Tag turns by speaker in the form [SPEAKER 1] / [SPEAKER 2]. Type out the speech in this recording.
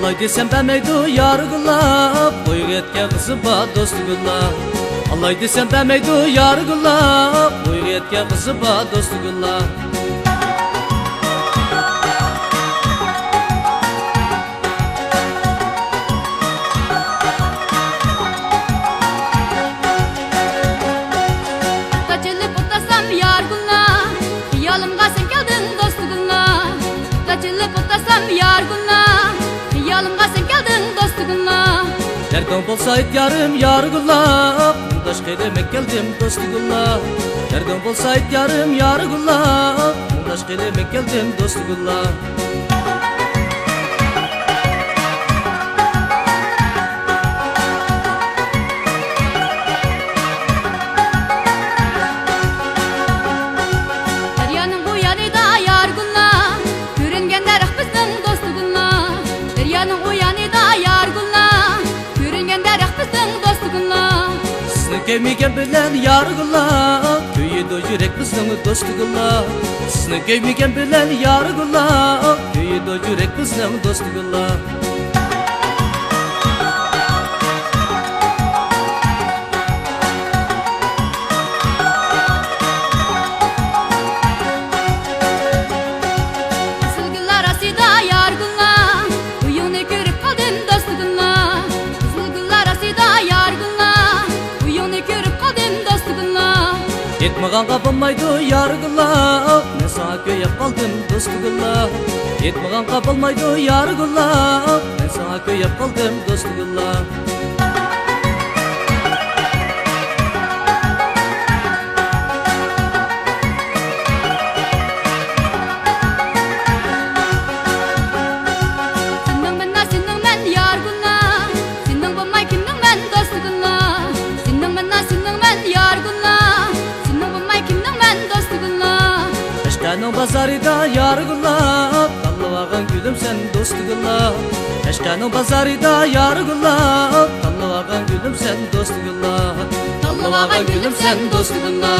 [SPEAKER 1] Alay desem demeydu yargıla, boyu yetken kızı ba dostugula. Alay desem demeydu yargıla, boyu yetken kızı ba dostugula.
[SPEAKER 2] Kaçılıp otasam yargıla, yalımga sen geldin dostugula. Kaçılıp otasam yargıla, yalımga sen geldin dostugula.
[SPEAKER 1] Derdim bolsaydı yarım yargıla, Bundaş kelemek geldim dostugula. Derdim bolsaydı yarım yargıla, Bundaş kelemek geldim dostugula.
[SPEAKER 2] Deryanın bu yanıda yargıla, Görüngenler ah bizden dostugula. Deryanın o yanıda yargıla, Görüngenler ah bizden dostugula.
[SPEAKER 1] Sizni kemigen bilen yargıla, Köyü do yürek bizden dostugula. Sizni kemigen bilen yargıla, Köyü do yürek bizden dostugula.
[SPEAKER 2] Kızılgüllar asida yargıla, Uyunu görüp kaldım dostugula. Kızılgüllar asida yargıla, Uyunu görüp kaldım dostugula.
[SPEAKER 1] Yetmegan kapılmaydı yargıla, Ben sana köyep kaldım dostugula. Yetmegan kapılmaydı yargıla, Ben sana köyep kaldım dostugula.
[SPEAKER 2] Sinning men yargıla, Sinning bulmay kimning men dostugula. Sinning men yargıla, Sinning bulmay kimning men dostugula.
[SPEAKER 1] Eşkanın bazarida yargıla, Tallıvağın gülüm sen dostugula. Eşkanın bazarida yargıla, Tallıvağın gülüm sen dostugula. Tallıvağın gülüm sen dostugula.